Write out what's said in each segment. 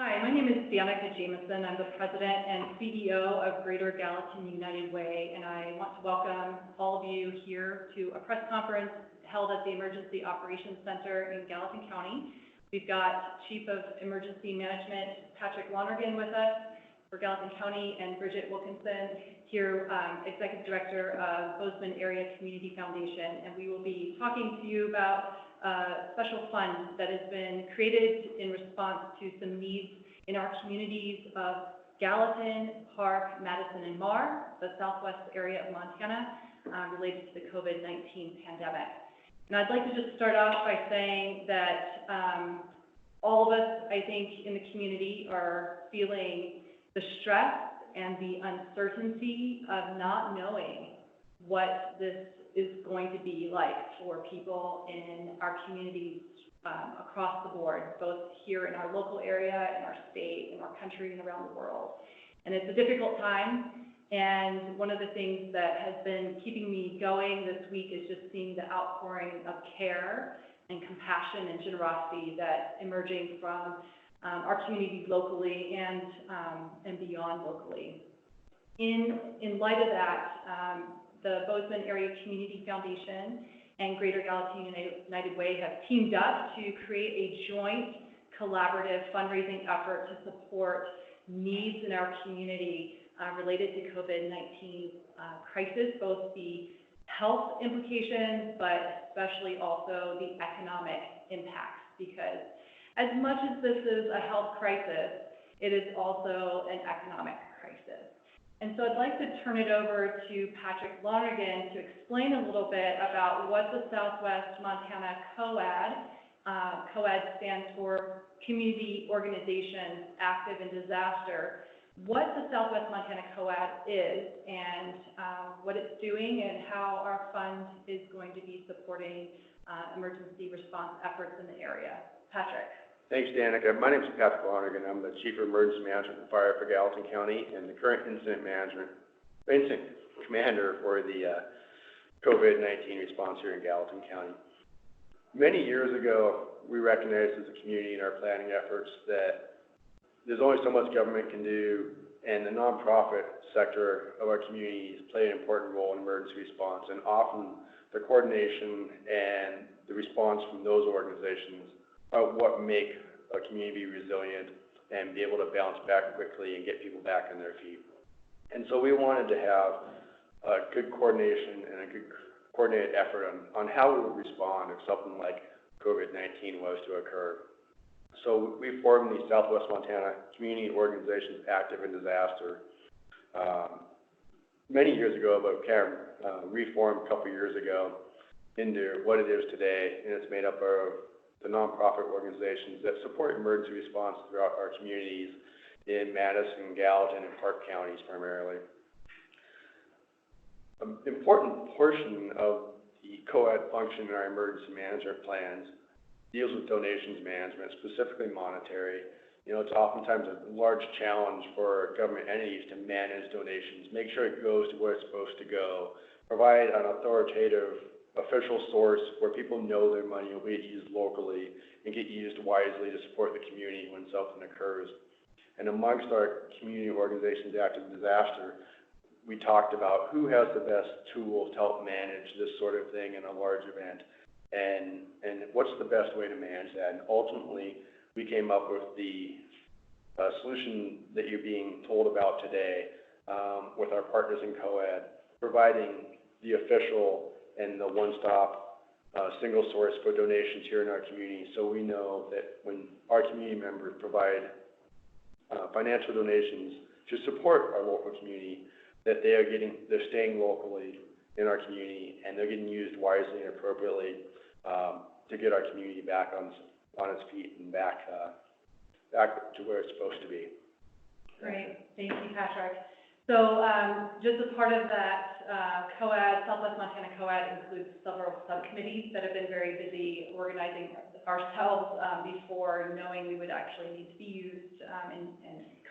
Hi, my name is Danica Jameson. I'm the president and CEO of Greater Gallatin United Way, and I want to welcome all of you here to a press conference held at the Emergency Operations Center in Gallatin County. We've got Chief of Emergency Management Patrick Lonergan with us for Gallatin County, and Bridget Wilkinson here, Executive Director of Bozeman Area Community Foundation, and we will be talking to you about a special fund that has been created in response to some needs in our communities of Gallatin, Park, Madison, and Marr, the southwest area of Montana, related to the COVID-19 pandemic. And I'd like to just start off by saying that all of us, I think, in the community are feeling the stress and the uncertainty of not knowing what this is going to be like for people in our communities across the board, both here in our local area, in our state, in our country, and around the world. And it's a difficult time, and one of the things that has been keeping me going this week is just seeing the outpouring of care and compassion and generosity that's emerging from our communities locally and beyond locally. In light of that, the Bozeman Area Community Foundation and Greater Gallatin United Way have teamed up to create a joint collaborative fundraising effort to support needs in our community related to COVID-19 crisis, both the health implications, but especially also the economic impacts, because as much as this is a health crisis, it is also an economic crisis. And so I'd like to turn it over to Patrick Lonergan to explain a little bit about what the Southwest Montana COAD, COAD stands for Community Organizations Active in Disaster, what the Southwest Montana COAD is and what it's doing and how our fund is going to be supporting emergency response efforts in the area. Patrick. Thanks, Danica. My name is Patrick Lonergan. I'm the Chief of Emergency Management and Fire for Gallatin County and the current Incident Commander for the COVID-19 response here in Gallatin County. Many years ago, we recognized as a community in our planning efforts that there's only so much government can do, and the nonprofit sector of our communities play an important role in emergency response, and often the coordination and the response from those organizations are what make a community resilient and be able to bounce back quickly and get people back on their feet. And so we wanted to have a good coordination and a good coordinated effort on how we would respond if something like COVID-19 was to occur. So we formed the Southwest Montana Community Organizations Active in Disaster many years ago, but kind of reformed a couple years ago into what it is today, and it's made up of the nonprofit organizations that support emergency response throughout our communities in Madison, Gallatin, and Park counties primarily. An important portion of the COAD function in our emergency management plans deals with donations management, specifically monetary. You know, it's oftentimes a large challenge for government entities to manage donations, make sure it goes to where it's supposed to go, provide an authoritative official source where people know their money will be used locally and get used wisely to support the community when something occurs. And amongst our community organizations active in disaster, we talked about who has the best tools to help manage this sort of thing in a large event, and what's the best way to manage that. And ultimately, we came up with the solution that you're being told about today with our partners in COAD, providing the official and the one-stop single source for donations here in our community, so we know that when our community members provide financial donations to support our local community, that they're staying locally in our community and they're getting used wisely and appropriately to get our community back on its feet and back to where it's supposed to be. Great, thank you, Patrick. So just as part of that, COAD, Southwest Montana COAD includes several subcommittees that have been very busy organizing ourselves before knowing we would actually need to be used and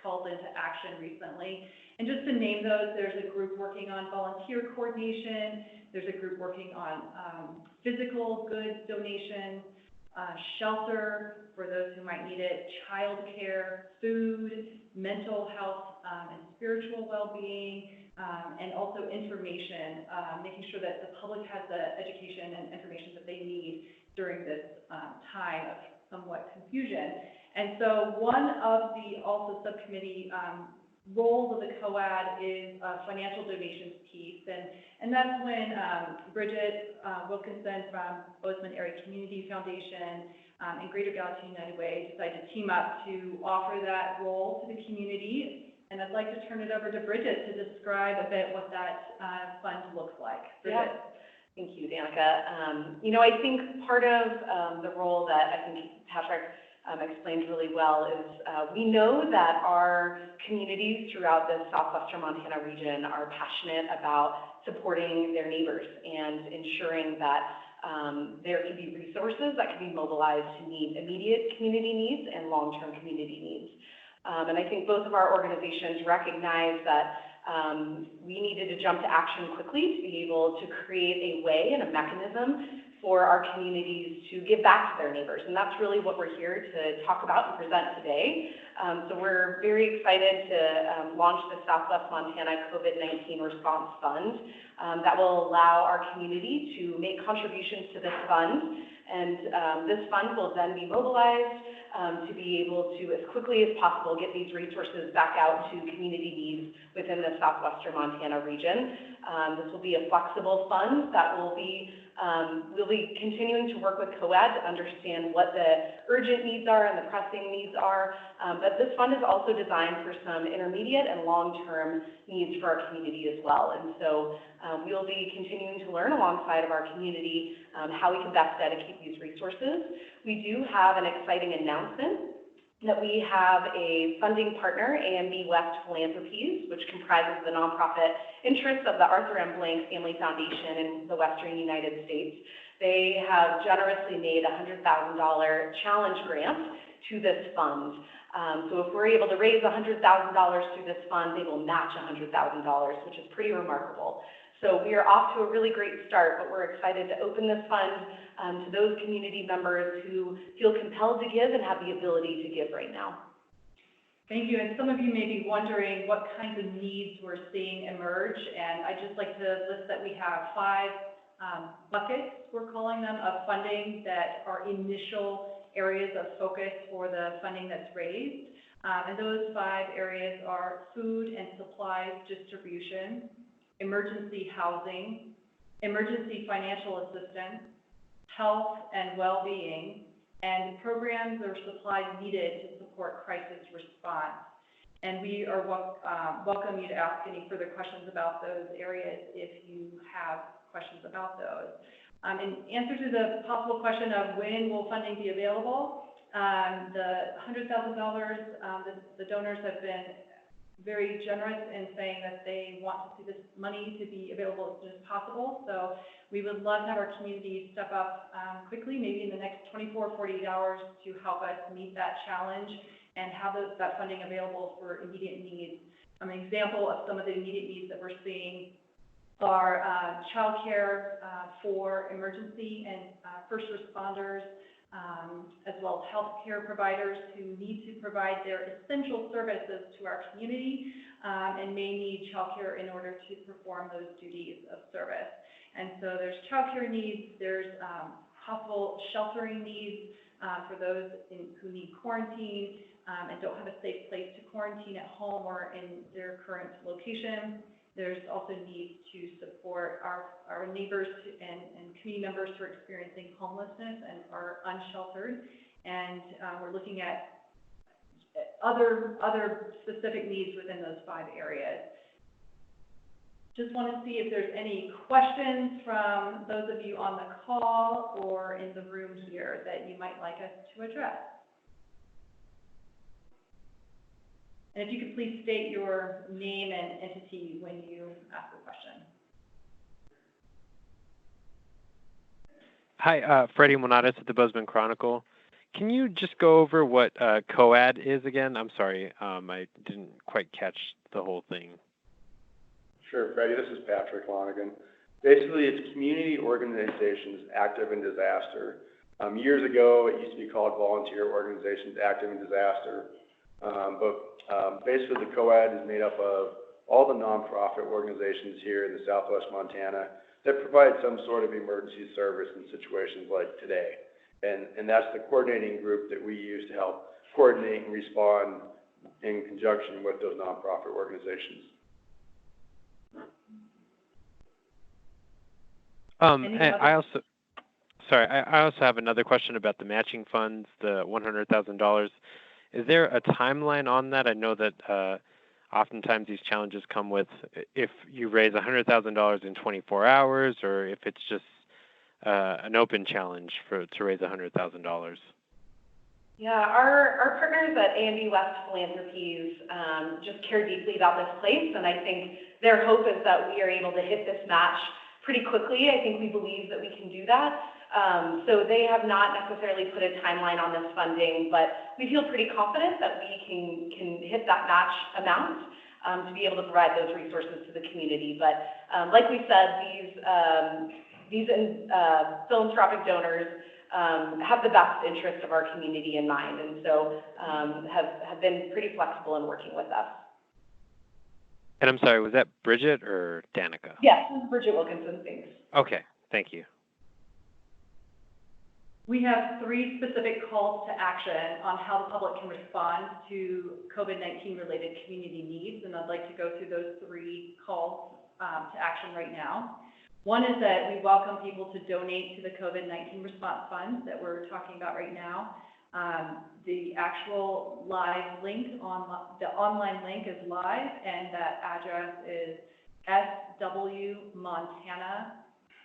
called into action recently. And just to name those, there's a group working on volunteer coordination, there's a group working on physical goods donations, shelter for those who might need it, childcare, food, mental health, and spiritual well-being, and also information, making sure that the public has the education and information that they need during this time of somewhat confusion. And so one of the also subcommittee roles of the COAD is financial donations piece, and that's when Bridget Wilkinson from Bozeman Area Community Foundation and Greater Gallatin United Way decided to team up to offer that role to the community. And I'd like to turn it over to Bridget to describe a bit what that fund looks like. Bridget. Yeah. Thank you, Danica. I think part of the role that I think Patrick explained really well is we know that our communities throughout the southwestern Montana region are passionate about supporting their neighbors and ensuring that there can be resources that can be mobilized to meet immediate community needs and long-term community needs. And I think both of our organizations recognize that we needed to jump to action quickly to be able to create a way and a mechanism for our communities to give back to their neighbors. And that's really what we're here to talk about and present today. So we're very excited to launch the Southwest Montana COVID-19 Response Fund that will allow our community to make contributions to this fund. And this fund will then be mobilized to be able to, as quickly as possible, get these resources back out to community needs within the southwestern Montana region. This will be a flexible fund that will be we'll be continuing to work with COAD to understand what the urgent needs are and the pressing needs are. But this fund is also designed for some intermediate and long-term needs for our community as well. And so we will be continuing to learn alongside of our community how we can best dedicate these resources. We do have an exciting announcement that we have a funding partner, AMB West Philanthropies, which comprises the nonprofit interests of the Arthur M. Blank Family Foundation in the Western United States. They have generously made a $100,000 challenge grant to this fund. So if we're able to raise $100,000 through this fund, they will match $100,000, which is pretty remarkable. So we are off to a really great start, but we're excited to open this fund to those community members who feel compelled to give and have the ability to give right now. Thank you. And some of you may be wondering what kinds of needs we're seeing emerge. And I'd just like to list that we have 5 buckets, we're calling them, of funding that are initial areas of focus for the funding that's raised. And those 5 areas are food and supplies distribution, emergency housing, emergency financial assistance, health and well-being, and programs or supplies needed to support crisis response. And we are welcome you to ask any further questions about those areas if you have questions about those. In answer to the possible question of when will funding be available, the $100,000, the donors have been very generous in saying that they want to see this money to be available as soon as possible. So we would love to have our community step up quickly, maybe in the next 24, 48 hours to help us meet that challenge and have that funding available for immediate needs. An example of some of the immediate needs that we're seeing are childcare for emergency and first responders, as well as healthcare providers who need to provide their essential services to our community and may need childcare in order to perform those duties of service. And so there's childcare needs, there's possible sheltering needs for those who need quarantine and don't have a safe place to quarantine at home or in their current location. There's also needs to support our neighbors and community members who are experiencing homelessness and are unsheltered. And we're looking at other specific needs within those 5 areas. Just want to see if there's any questions from those of you on the call or in the room here that you might like us to address. And if you could please state your name and entity when you ask a question. Hi, Freddie Monatis at the Bozeman Chronicle. Can you just go over what COAD is again? I'm sorry, I didn't quite catch the whole thing. Sure, Freddie, this is Patrick Lonigan. Basically, it's community organizations active in disaster. Years ago, it used to be called Volunteer Organizations Active in Disaster. Basically, the COAD is made up of all the nonprofit organizations here in the Southwest Montana that provide some sort of emergency service in situations like today. And that's the coordinating group that we use to help coordinate and respond in conjunction with those nonprofit organizations. I also have another question about the matching funds, the $100,000. Is there a timeline on that? I know that oftentimes these challenges come with if you raise $100,000 in 24 hours, or if it's just an open challenge to raise $100,000. Yeah, our partners at A&B West Philanthropies just care deeply about this place, and I think their hope is that we are able to hit this match pretty quickly. I think we believe that we can do that. So they have not necessarily put a timeline on this funding, but we feel pretty confident that we can hit that match amount to be able to provide those resources to the community. But like we said, these philanthropic donors have the best interest of our community in mind, and so have been pretty flexible in working with us. And I'm sorry, was that Bridget or Danica? Yes, this is Bridget Wilkinson. Thanks. Okay, thank you. We have 3 specific calls to action on how the public can respond to COVID-19 related community needs, and I'd like to go through those 3 calls to action right now. One is that we welcome people to donate to the COVID-19 response fund that we're talking about right now. The actual live link, the online link is live, and that address is swmontana,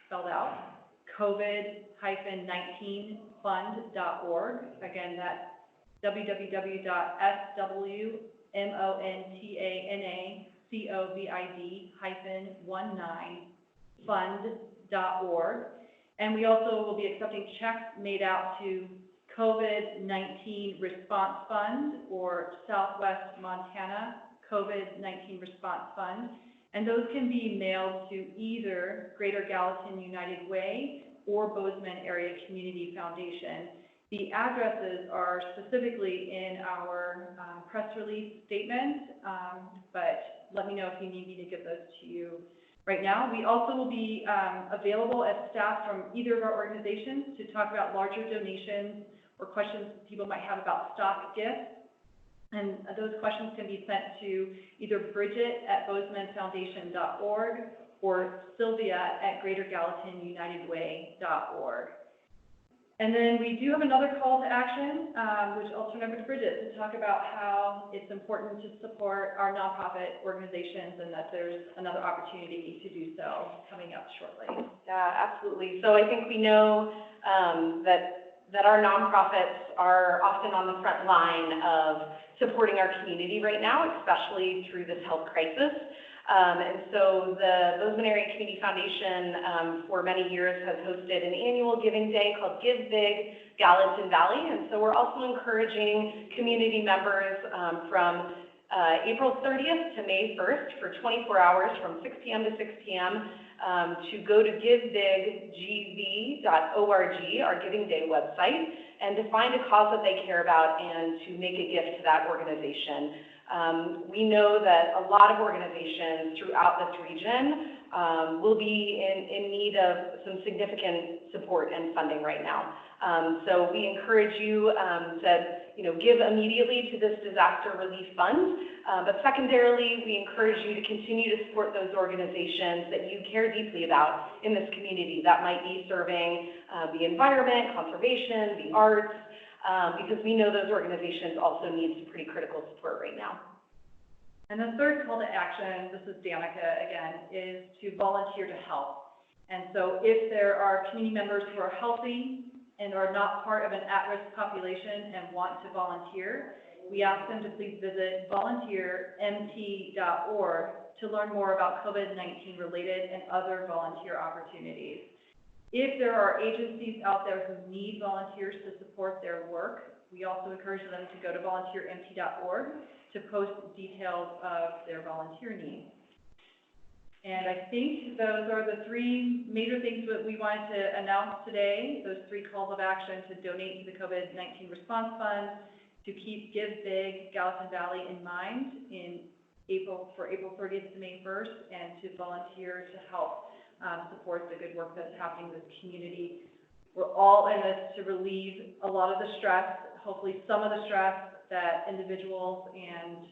spelled out, COVID-19fund.org. Again, that's www.swmontana-covid-19fund.org. And we also will be accepting checks made out to COVID-19 Response Fund or Southwest Montana COVID-19 Response Fund. And those can be mailed to either Greater Gallatin United Way or Bozeman Area Community Foundation. The addresses are specifically in our press release statement, but let me know if you need me to give those to you right now. We also will be available as staff from either of our organizations to talk about larger donations or questions people might have about stock gifts. And those questions can be sent to either Bridget@BozemanFoundation.org or Sylvia@GreaterGallatinUnitedWay.org. And then we do have another call to action, which I'll turn over to Bridget to talk about how it's important to support our nonprofit organizations and that there's another opportunity to do so coming up shortly. Yeah, absolutely. So I think we know that our nonprofits are often on the front line of supporting our community right now, especially through this health crisis. And so the Bozeman Area Community Foundation for many years has hosted an annual giving day called Give Big Gallatin Valley. And so we're also encouraging community members from April 30th to May 1st for 24 hours from 6 p.m. to 6 p.m. To go to givebiggv.org, our Giving Day website, and to find a cause that they care about and to make a gift to that organization. We know that a lot of organizations throughout this region will be in need of some significant support and funding right now. So we encourage you to give immediately to this disaster relief fund, but secondarily, we encourage you to continue to support those organizations that you care deeply about in this community. That might be serving the environment, conservation, the arts, because we know those organizations also need some pretty critical support right now. And the third call to action, this is Danica again, is to volunteer to help. And so if there are community members who are healthy and are not part of an at-risk population and want to volunteer, we ask them to please visit volunteermt.org to learn more about COVID-19 related and other volunteer opportunities. If there are agencies out there who need volunteers to support their work, we also encourage them to go to volunteermt.org to post details of their volunteer needs. And I think those are the three major things that we wanted to announce today, those three calls of action: to donate to the COVID-19 response fund, to keep Give Big Gallatin Valley in mind for April 30th to May 1st, and to volunteer to help support the good work that's happening in this community. We're all in this to relieve a lot of the stress, hopefully some of the stress that individuals and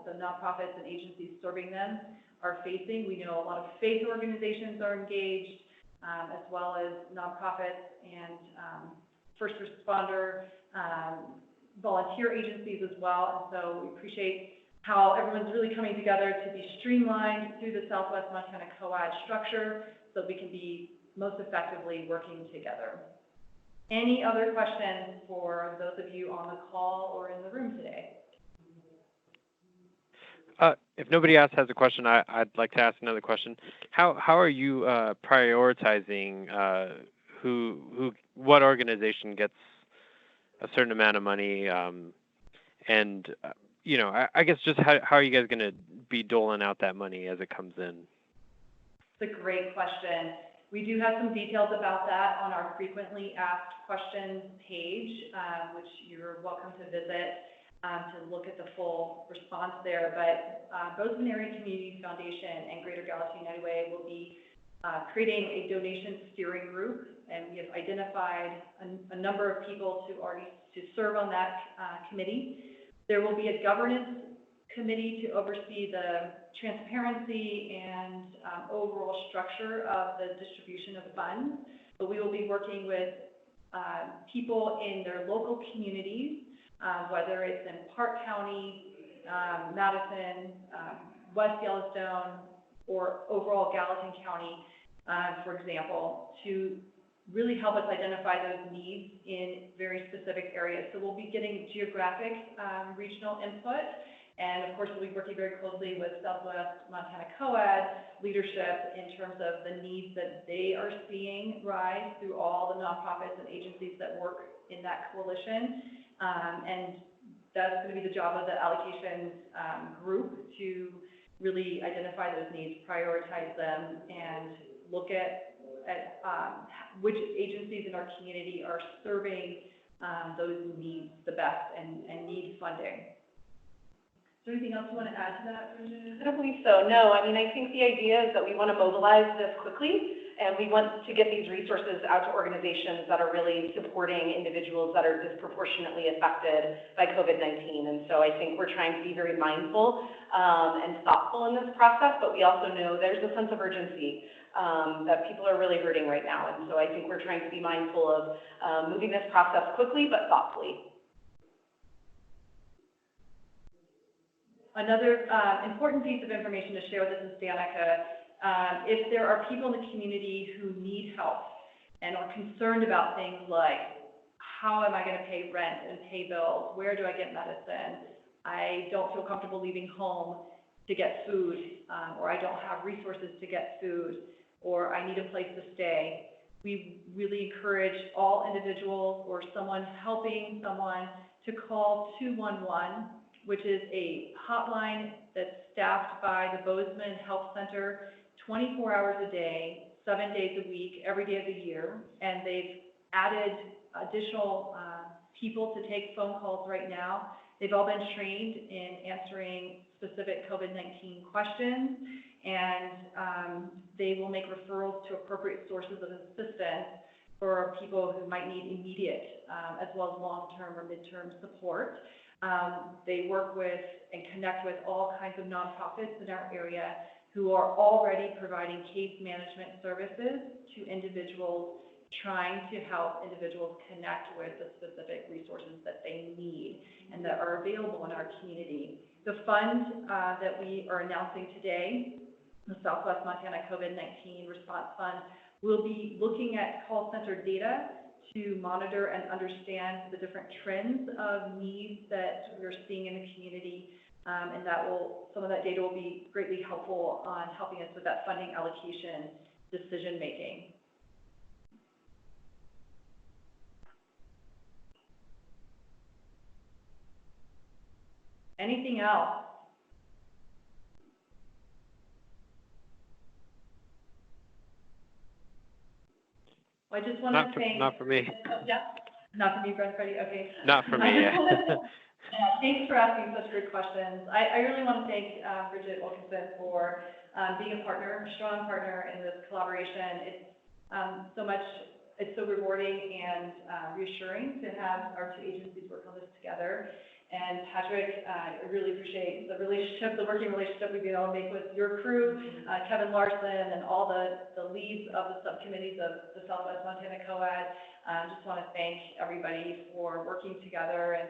the nonprofits and agencies serving them are facing. We know a lot of faith organizations are engaged, as well as nonprofits and first responder volunteer agencies as well. And so we appreciate how everyone's really coming together to be streamlined through the Southwest Montana COAD structure so we can be most effectively working together. Any other questions for those of you on the call or in the room today? If nobody else has a question, I'd like to ask another question. How are you prioritizing what organization gets a certain amount of money, and I guess just how are you guys going to be doling out that money as it comes in? It's a great question. We do have some details about that on our frequently asked questions page, which you're welcome to visit to look at the full response there. But Bozeman Area Community Foundation and Greater Gallatin United Way will be creating a donation steering group, and we have identified a number of people to serve on that committee. There will be a governance committee to oversee the transparency and overall structure of the distribution of funds. But we will be working with people in their local communities, whether it's in Park County, Madison, West Yellowstone, or overall Gallatin County, for example, to really help us identify those needs in very specific areas. So we'll be getting geographic, regional input, and of course we'll be working very closely with Southwest Montana COAD leadership in terms of the needs that they are seeing rise through all the nonprofits and agencies that work in that coalition. And that's going to be the job of the allocations group, to really identify those needs, prioritize them, and look at which agencies in our community are serving those needs the best and need funding. Is there anything else you want to add to that, Bridget? I don't believe so, no. I mean, I think the idea is that we want to mobilize this quickly, and we want to get these resources out to organizations that are really supporting individuals that are disproportionately affected by COVID-19. And so I think we're trying to be very mindful and thoughtful in this process, but we also know there's a sense of urgency that people are really hurting right now. And so I think we're trying to be mindful of moving this process quickly but thoughtfully. Another important piece of information to share with us is Danica. If there are people in the community who need help and are concerned about things like, how am I going to pay rent and pay bills? Where do I get medicine? I don't feel comfortable leaving home to get food, or I don't have resources to get food, or I need a place to stay. We really encourage all individuals or someone helping someone to call 211, which is a hotline that's staffed by the Bozeman Health Center 24 hours a day, 7 days a week, every day of the year. And they've added additional people to take phone calls right now. They've all been trained in answering specific COVID-19 questions, and they will make referrals to appropriate sources of assistance for people who might need immediate as well as long-term or mid-term support. They work with and connect with all kinds of nonprofits in our area who are already providing case management services to individuals, trying to help individuals connect with the specific resources that they need and that are available in our community. The fund that we are announcing today, the Southwest Montana COVID-19 Response Fund, will be looking at call center data to monitor and understand the different trends of needs that we're seeing in the community, and some of that data will be greatly helpful on helping us with that funding allocation decision making. Anything else? Well, I just want to thank. Not for me. Yeah, not from you, Brent, Freddie, okay. Not for me, yeah. Thanks for asking such great questions. I really want to thank Bridget Wilkinson for being a partner, a strong partner in this collaboration. It's it's so rewarding and reassuring to have our two agencies work on this together. And Patrick, I really appreciate the relationship, the working relationship we've been able to make with your crew, Kevin Larson, and all the leads of the subcommittees of the Southwest Montana COAD. Just want to thank everybody for working together and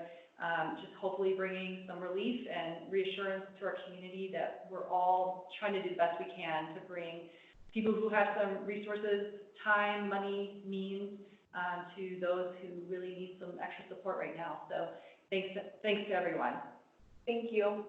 just hopefully bringing some relief and reassurance to our community that we're all trying to do the best we can to bring people who have some resources, time, money, means, to those who really need some extra support right now. So thanks to everyone. Thank you.